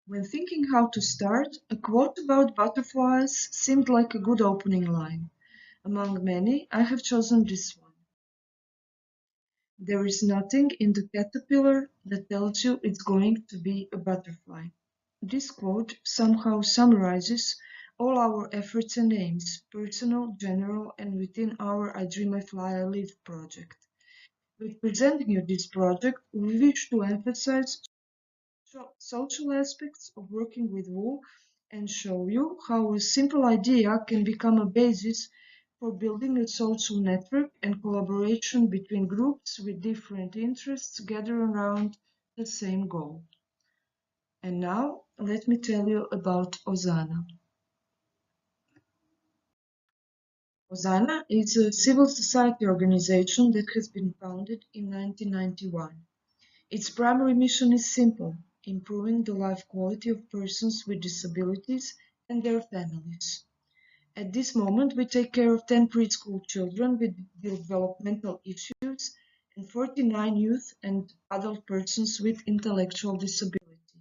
When thinking how to start, a quote about butterflies seemed like a good opening line. Among many, I have chosen this one. There is nothing in the caterpillar that tells you it's going to be a butterfly. This quote somehow summarizes all our efforts and aims, personal, general, and within our I Dream I Fly I Live project. With presenting you this project, we wish to emphasize social aspects of working with wool and show you how a simple idea can become a basis for building a social network and collaboration between groups with different interests gather around the same goal. And now, let me tell you about Ozana. Ozana is a civil society organization that has been founded in 1991. Its primary mission is simple: improving the life quality of persons with disabilities and their families. At this moment, we take care of 10 preschool children with developmental issues and 49 youth and adult persons with intellectual disability.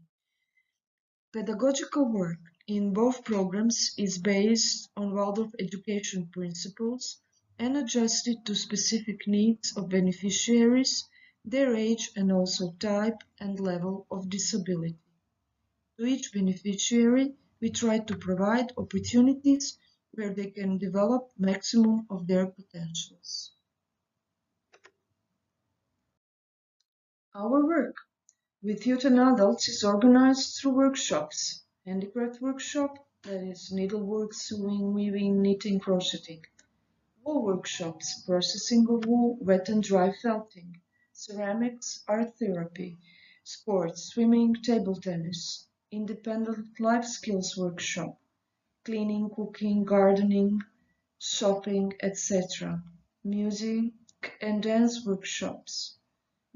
Pedagogical work in both programs is based on Waldorf education principles and adjusted to specific needs of beneficiaries, their age and also type and level of disability. To each beneficiary, we try to provide opportunities where they can develop maximum of their potentials. Our work with youth and adults is organized through workshops: handicraft workshop, that is needlework, sewing, weaving, knitting, crocheting; wool workshops, processing of wool, wet and dry felting; ceramics, art therapy; sports, swimming, table tennis; independent life skills workshop, cleaning, cooking, gardening, shopping, etc.; music and dance workshops;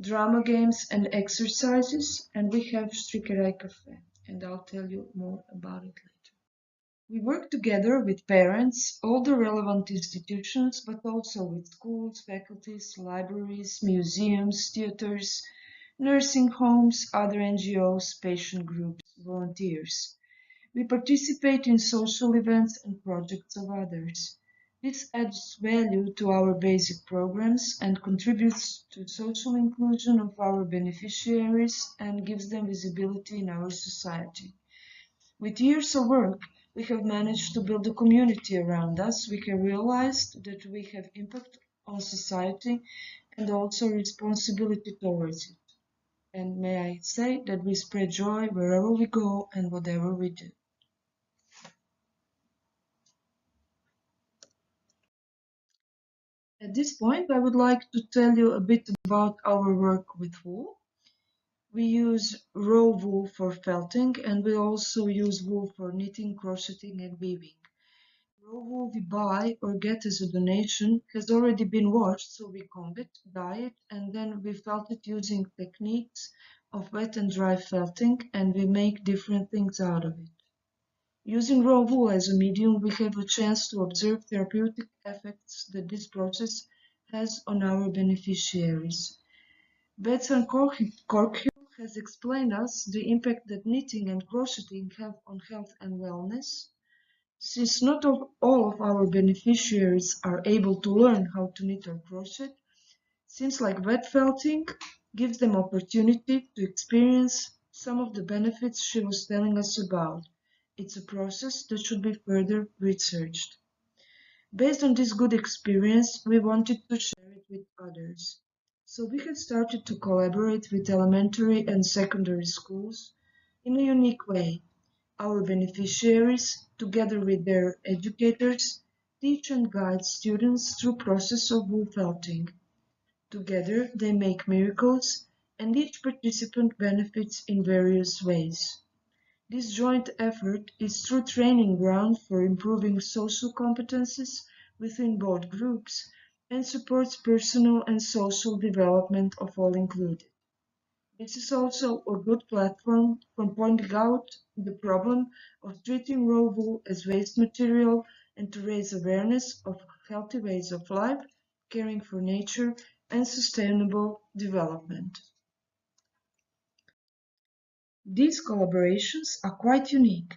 drama games and exercises; and we have Strickerai Cafe, and I'll tell you more about it later. We work together with parents, all the relevant institutions, but also with schools, faculties, libraries, museums, theaters, nursing homes, other NGOs, patient groups, volunteers. We participate in social events and projects of others. This adds value to our basic programs and contributes to social inclusion of our beneficiaries and gives them visibility in our society. With years of work, we have managed to build a community around us. We have realized that we have impact on society and also responsibility towards it. And may I say that we spread joy wherever we go and whatever we do. At this point, I would like to tell you a bit about our work with wool. We use raw wool for felting, and we also use wool for knitting, crocheting, and weaving. Raw wool we buy or get as a donation has already been washed, so we comb it, dye it, and then we felt it using techniques of wet and dry felting, and we make different things out of it. Using raw wool as a medium, we have a chance to observe therapeutic effects that this process has on our beneficiaries. Betsan Corkhill has explained us the impact that knitting and crocheting have on health and wellness. Since not all of our beneficiaries are able to learn how to knit or crochet, seems like wet felting gives them opportunity to experience some of the benefits she was telling us about. It's a process that should be further researched. Based on this good experience, we wanted to share it with others. So we have started to collaborate with elementary and secondary schools in a unique way. Our beneficiaries, together with their educators, teach and guide students through process of wool felting. Together they make miracles, and each participant benefits in various ways. This joint effort is true training ground for improving social competences within both groups and supports personal and social development of all included. This is also a good platform for pointing out the problem of treating raw wool as waste material and to raise awareness of healthy ways of life, caring for nature, and sustainable development. These collaborations are quite unique.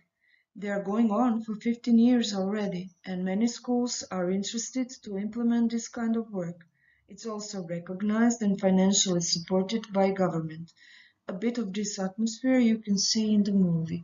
They are going on for 15 years already, and many schools are interested to implement this kind of work. It's also recognized and financially supported by government. A bit of this atmosphere you can see in the movie.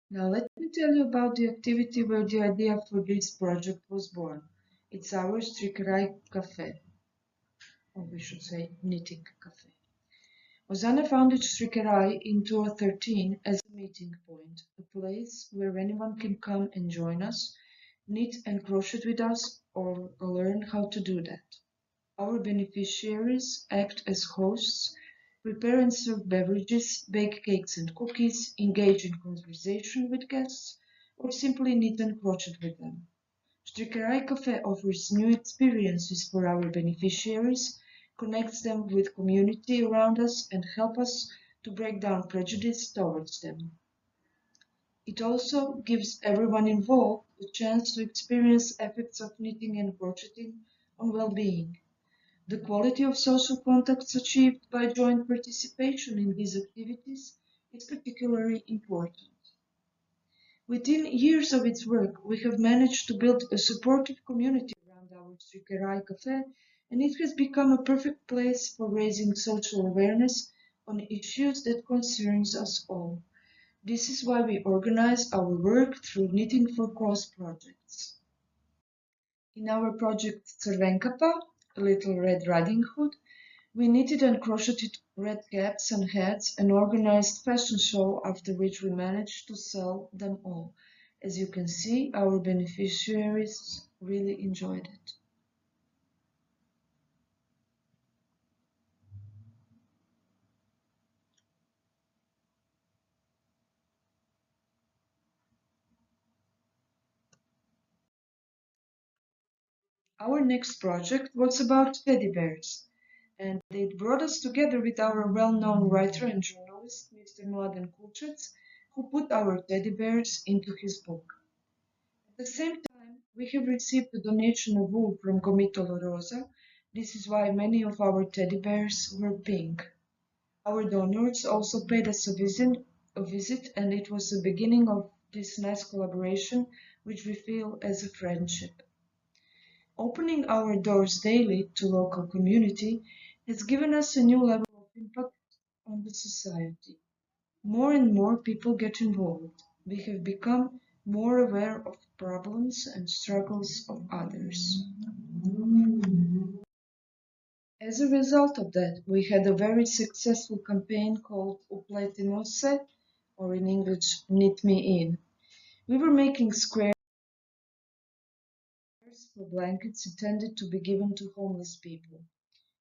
Now let me tell you about the activity where the idea for this project was born. It's our Strikerai Cafe, or we should say knitting cafe. Ozana founded Strikerai in 2013 as a meeting point, a place where anyone can come and join us, knit and crochet with us, or learn how to do that. Our beneficiaries act as hosts, prepare and serve beverages, bake cakes and cookies, engage in conversation with guests, or simply knit and crochet with them. Strikerai Cafe offers new experiences for our beneficiaries, connects them with community around us, and helps us to break down prejudice towards them. It also gives everyone involved the chance to experience effects of knitting and crocheting on well-being. The quality of social contacts achieved by joint participation in these activities is particularly important. Within years of its work, we have managed to build a supportive community around our Strikerai Cafe, and it has become a perfect place for raising social awareness on issues that concerns us all. This is why we organize our work through Knitting for Cause projects. In our project Crvenkapa, a Little Red Riding Hood, we knitted and crocheted red caps and hats and organized fashion show after which we managed to sell them all. As you can see, our beneficiaries really enjoyed it. Our next project was about teddy bears, and it brought us together with our well-known writer and journalist, Mr. Mladen Kulčec, who put our teddy bears into his book. At the same time, we have received a donation of wool from Gomitolo Rosa. This is why many of our teddy bears were pink. Our donors also paid us a visit, and it was the beginning of this nice collaboration, which we feel as a friendship. Opening our doors daily to local community has given us a new level of impact on the society. More and more people get involved. We have become more aware of problems and struggles of others. As a result of that, we had a very successful campaign called Upleti Mose, or in English, Knit Me In. We were making squares for blankets intended to be given to homeless people.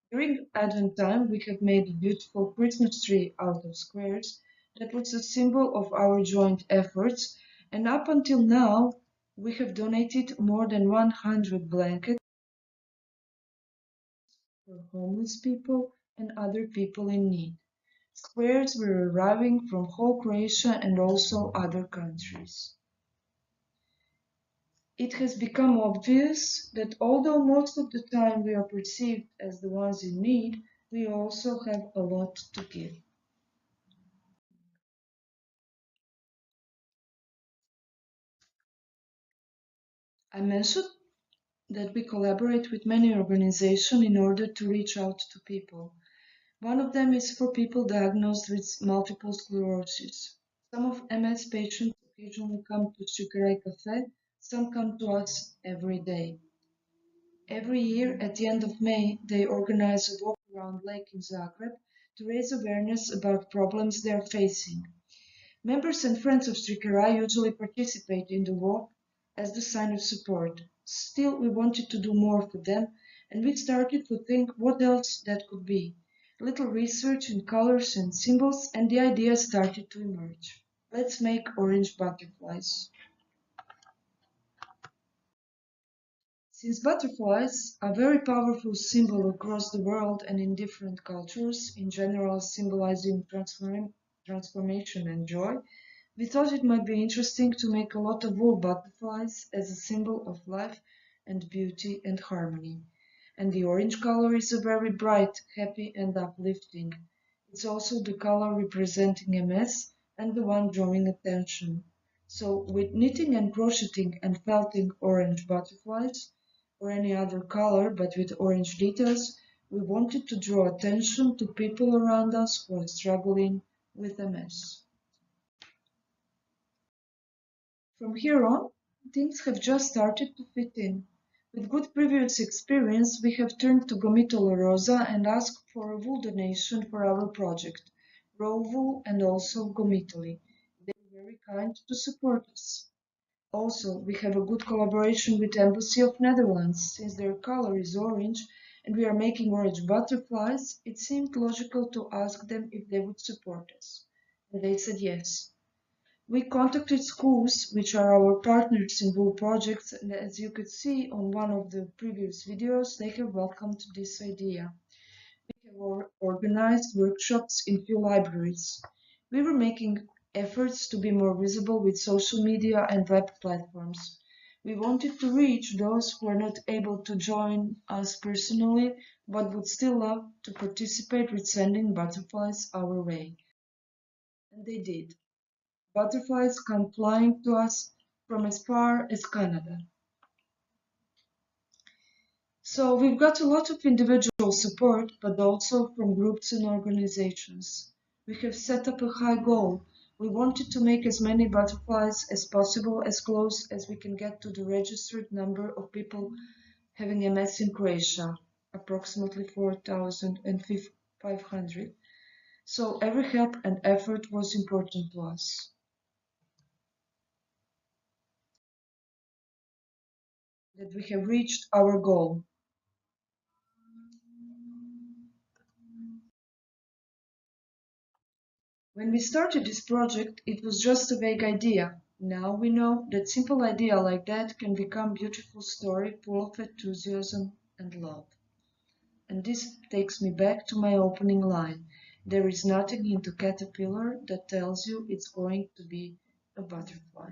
During Advent time, we have made a beautiful Christmas tree out of squares that was a symbol of our joint efforts, and up until now, we have donated more than 100 blankets for homeless people and other people in need. Squares were arriving from whole Croatia and also other countries. It has become obvious that although most of the time we are perceived as the ones in need, we also have a lot to give. I mentioned that we collaborate with many organizations in order to reach out to people. One of them is for people diagnosed with multiple sclerosis. Some of MS patients occasionally come to Sukarai Cafe, some come to us every day. Every year, at the end of May, they organize a walk around lake in Zagreb to raise awareness about problems they are facing. Members and friends of Strikerai usually participate in the walk as the sign of support. Still, we wanted to do more for them, and we started to think what else that could be. A little research in colors and symbols, and the idea started to emerge. Let's make orange butterflies. Since butterflies are a very powerful symbol across the world and in different cultures, in general symbolizing transformation and joy, we thought it might be interesting to make a lot of wool butterflies as a symbol of life and beauty and harmony. And the orange color is a very bright, happy and uplifting. It's also the color representing MS and the one drawing attention. So with knitting and crocheting and felting orange butterflies, or any other color but with orange details, we wanted to draw attention to people around us who are struggling with MS. From here on, things have just started to fit in. With good previous experience, we have turned to Gomitolo Rosa and asked for a wool donation for our project, raw wool and also Gomitoli. They were very kind to support us. Also, we have a good collaboration with Embassy of Netherlands. Since their color is orange and we are making orange butterflies, it seemed logical to ask them if they would support us. And they said yes. We contacted schools, which are our partners in wool projects, and as you could see on one of the previous videos, they have welcomed this idea. We have organized workshops in few libraries. We were making efforts to be more visible with social media and web platforms. We wanted to reach those who are not able to join us personally, but would still love to participate with sending butterflies our way. And they did. Butterflies come flying to us from as far as Canada. So we've got a lot of individual support, but also from groups and organizations. We have set up a high goal. We wanted to make as many butterflies as possible, as close as we can get to the registered number of people having MS in Croatia, approximately 4,500. So every help and effort was important to us. That we have reached our goal. When we started this project, it was just a vague idea. Now we know that simple idea like that can become beautiful story full of enthusiasm and love. And this takes me back to my opening line. There is nothing in the caterpillar that tells you it's going to be a butterfly.